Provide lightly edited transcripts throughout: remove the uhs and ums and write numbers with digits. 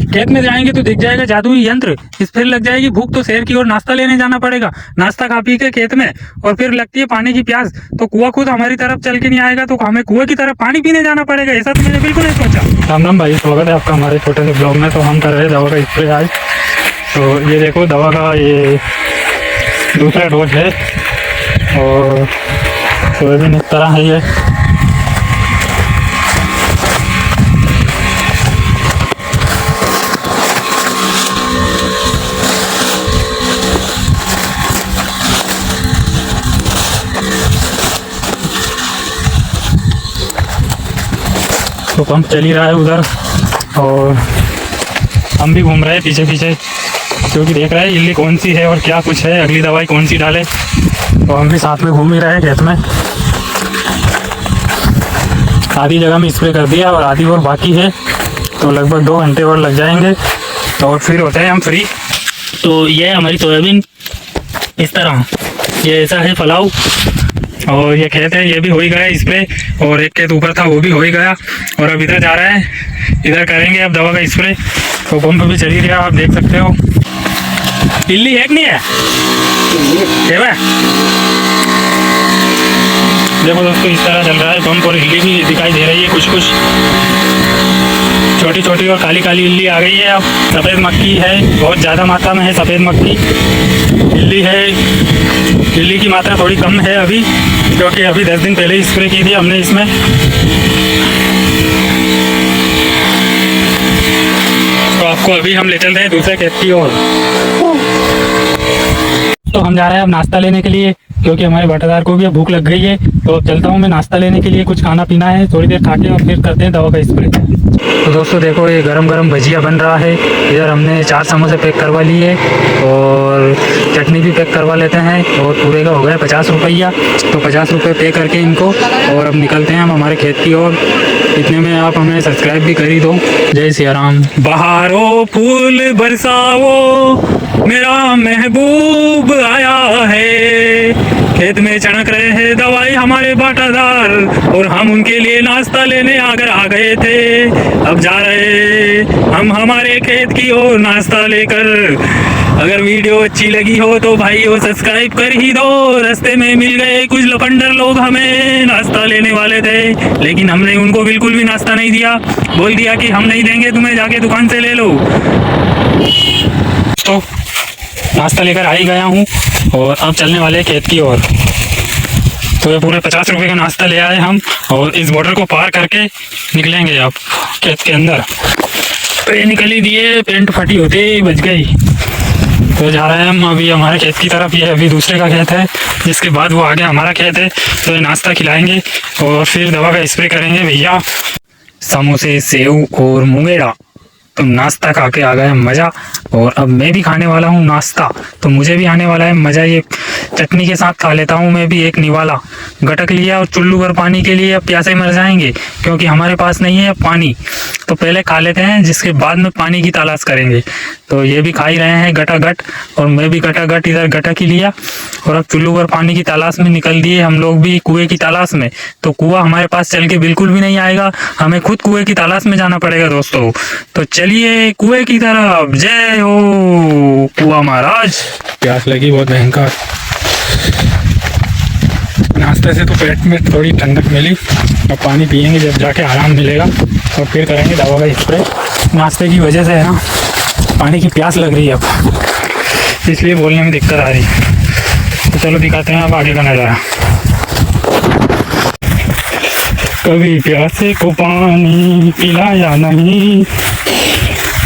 खेत में जाएंगे तो दिख जाएगा जादुई यंत्र, इस फिर लग जाएगी भूख तो शहर की ओर नाश्ता लेने जाना पड़ेगा। नाश्ता खा पी के खेत में और फिर लगती है पानी की प्यास तो कुआं खुद हमारी तरफ चल के नहीं आएगा तो हमें कुएं की तरफ पानी पीने जाना पड़ेगा। ऐसा तो मैंने बिल्कुल नहीं सोचा। राम राम भाई, स्वागत है आपका हमारे छोटे से ब्लॉग में। तो हम कर रहे हैं दवा का स्प्रे आज। तो ये देखो दवा का ये दूसरा डोज है और सोयाबीन इस तरह है ये। तो पंप चल ही रहा है उधर और हम भी घूम रहे हैं पीछे पीछे, क्योंकि देख रहे हैं इल्ली कौन सी है और क्या कुछ है, अगली दवाई कौन सी डाले। तो हम भी साथ में घूम ही रहे हैं खेत में। आधी जगह में स्प्रे कर दिया और आधी और बाकी है, तो लगभग 2 घंटे और लग जाएंगे और फिर होते हैं हम फ्री। तो ये हमारी सोयाबीन इस तरह, ये ऐसा है फलाव और ये खेत है, ये भी हो ही गया स्प्रे और एक खेत ऊपर था वो भी हो ही गया। और अब इधर जा रहा है, इधर करेंगे अब दवा का स्प्रे। तो पंप भी चल ही रहा, आप देख सकते हो। इल्ली है कि नहीं है? देखो दोस्तों इस तरह चल रहा है पंप और इल्ली भी दिखाई दे रही है कुछ कुछ, छोटी छोटी और काली काली इल्ली आ गई है। अब सफ़ेद मक्खी है, बहुत ज़्यादा मात्रा में है सफ़ेद मक्खी। इल्ली है, इल्ली की मात्रा थोड़ी कम है अभी, क्योंकि अभी 10 दिन पहले ही स्प्रे की थी हमने इसमें। तो आपको अभी हम ले चल रहे हैं दूसरे खेत की ओर। तो हम जा रहे हैं अब नाश्ता लेने के लिए, क्योंकि हमारे बाटादार को भी अब भूख लग गई है। तो अब चलता हूँ मैं नाश्ता लेने के लिए, कुछ खाना पीना है, थोड़ी देर खा के और फिर करते हैं दवा का स्प्रे। तो दोस्तों देखो ये गरम गरम भजिया बन रहा है। इधर हमने 4 समोसे पैक करवा लिए और चटनी भी पैक करवा लेते हैं और पूरे का हो गया 50 रुपया। तो 50 रुपये पे करके इनको और अब निकलते हैं हम हमारे खेत की ओर। इतने में आप हमें सब्सक्राइब भी कर ही दो। जय सिया राम। बहारो फूल बरसाओ मेरा महबूब आया है, खेत में चढ़क रहे हैं दवाई हमारे बाटादार और हम उनके लिए नाश्ता लेने आकर आ गए थे। अब जा रहे हम हमारे खेत की ओर नाश्ता लेकर। अगर वीडियो अच्छी लगी हो तो भाई वो सब्सक्राइब कर ही दो। रास्ते में मिल गए कुछ लफंडर लोग, हमें नाश्ता लेने वाले थे, लेकिन हमने उनको बिल्कुल भी नाश्ता नहीं दिया। बोल दिया कि हम नहीं देंगे तुम्हें, जाके दुकान से ले लो। तो नाश्ता लेकर आ ही गया हूँ और अब चलने वाले खेत की ओर। तो ये पूरे 50 रुपये का नाश्ता ले आए हम और इस बॉर्डर को पार करके निकलेंगे अब खेत के अंदर। तो ये निकल ही दिए, पेंट फटी होती बच गई। तो जा रहे हैं हम अभी हमारे खेत की तरफ। ये अभी दूसरे का खेत है, जिसके बाद वो आगे हमारा खेत है। तो ये नाश्ता खिलाएंगे और फिर दवा का स्प्रे करेंगे भैया। समोसे, सेव और मुंगेरा। तो नाश्ता खा के आ गया मज़ा और अब मैं भी खाने वाला हूँ नाश्ता। तो मुझे भी आने वाला है मज़ा। ये चटनी के साथ खा लेता हूँ मैं भी एक निवाला। गटक लिया और चुल्लू भर पानी के लिए, अब प्यासे मर जाएंगे क्योंकि हमारे पास नहीं है पानी। तो पहले खा लेते हैं, जिसके बाद में पानी की तलाश करेंगे। तो ये भी खा ही रहे हैं गटागट और मैं भी गटागट इधर गटक ही लिया और अब चुल्लू भर पानी की तलाश में निकल दिए हम लोग भी कुएं की तलाश में। तो कुआं हमारे पास चल के बिल्कुल भी नहीं आएगा, हमें खुद कुएं की तलाश में जाना पड़ेगा दोस्तों। तो चलिए कुएं की तरफ। जय हो कुआं महाराज। प्यास लगी बहुत भयंकर। नाश्ते से तो पेट में थोड़ी ठंडक मिली, अब पानी पियेंगे जब जाके आराम मिलेगा और फिर करेंगे दवा का स्प्रे। नाश्ते की वजह से है ना, पानी की प्यास लग रही है अब, इसलिए बोलने में दिक्कत आ रही है। तो चलो दिखाते हैं अब आगे का नज़ारा। कभी प्यासे को पानी पिलाया नहीं,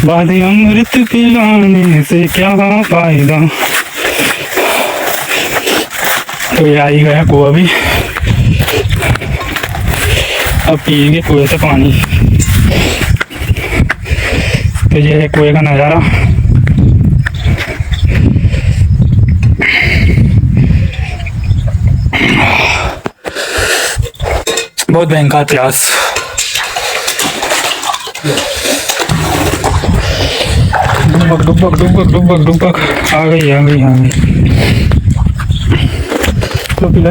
बाद अमृत पिलाने से क्या फायदा। तो ये आ ही गया कुआं भी, अब पिएंगे कुएं से पानी। तो ये है कुएं का नज़ारा। बहुत भयंकर प्यास। डुबक डुबक डुबक डुबक डुबक आ गई आ गई आ गई। तो पिला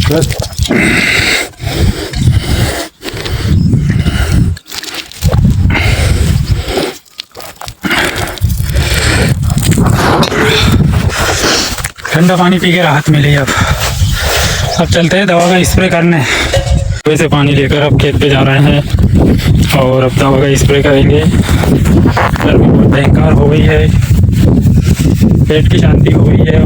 ठंडा पानी पी के राहत मिली। अब चलते हैं दवा का स्प्रे करने। वैसे पानी लेकर अब खेत पे जा रहे हैं और अब दवा का स्प्रे करेंगे। गर्मी बहुत भयंकर हो गई है, पेट की शांति हो गई है।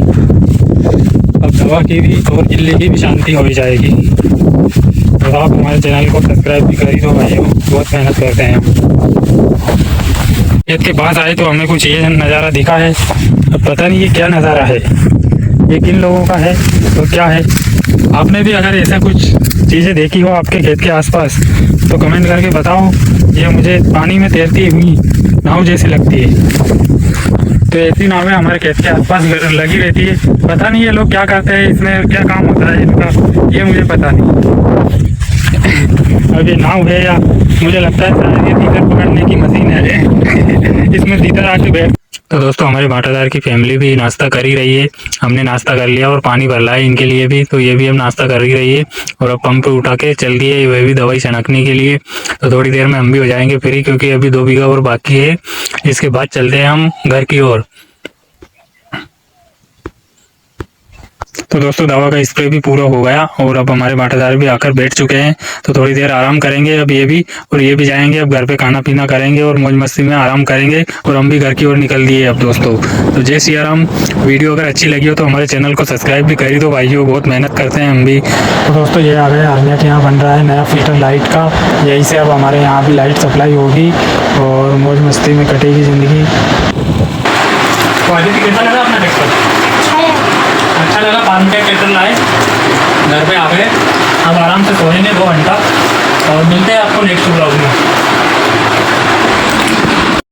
अब दवा की भी और गिल्ली की भी शांति हो ही जाएगी। तो आप हमारे चैनल को सब्सक्राइब भी कर ही दो भाइयों, बहुत मेहनत करते हैं हम। खेत के पास आए तो हमें कुछ ये नज़ारा दिखा है। अब पता नहीं ये क्या नज़ारा है, ये किन लोगों का है तो क्या है। आपने भी अगर ऐसा कुछ चीज़ें देखी हो आपके खेत के आसपास तो कमेंट करके बताओ। ये मुझे पानी में तैरती हुई नाव जैसी लगती है। तो ऐसी नावें हमारे खेत के आसपास लगी रहती है। पता नहीं ये लोग क्या करते हैं, इसमें क्या काम होता है इनका, ये मुझे पता नहीं। अब ये नाव है या मुझे लगता है शायद ये तीतर पकड़ने की मशीन है। इसमें तीतर आके बैठ। तो दोस्तों हमारे बाटादार की फैमिली भी नाश्ता कर ही रही है। हमने नाश्ता कर लिया और पानी भर लाया इनके लिए भी, तो ये भी हम नाश्ता कर ही रही है। और अब पंप उठा के चल दिए वह भी दवाई छनकने के लिए। तो थोड़ी देर में हम भी हो जाएंगे फ्री, क्योंकि अभी 2 बीघा और बाकी है। इसके बाद चलते हैं हम घर की ओर। तो दोस्तों दवा का स्प्रे भी पूरा हो गया और अब हमारे बाटादार भी आकर बैठ चुके हैं। तो थोड़ी देर आराम करेंगे अब ये भी, और ये भी जाएंगे अब घर पे खाना पीना करेंगे और मौज मस्ती में आराम करेंगे। और हम भी घर की ओर निकल दिए अब दोस्तों। तो जय सिया राम। वीडियो अगर अच्छी लगी हो तो हमारे चैनल को सब्सक्राइब भी कर ही दो भाइयों, बहुत मेहनत करते हैं हम भी। तो दोस्तों ये आ गए आर्मिया के यहाँ बन रहा है नया फिल्टर लाइट का। यही से अब हमारे यहाँ भी लाइट सप्लाई होगी और मौज मस्ती में कटेगी ज़िंदगी। तो आदित्य कैसा लगा अपना ट्रैक्टर? अच्छा लगा। 5 मिनट ट्रैक्टर लाए, घर पे आ गए। अब आराम से सोएंगे 2 घंटा और मिलते हैं आपको नेक्स्ट ब्लॉग में।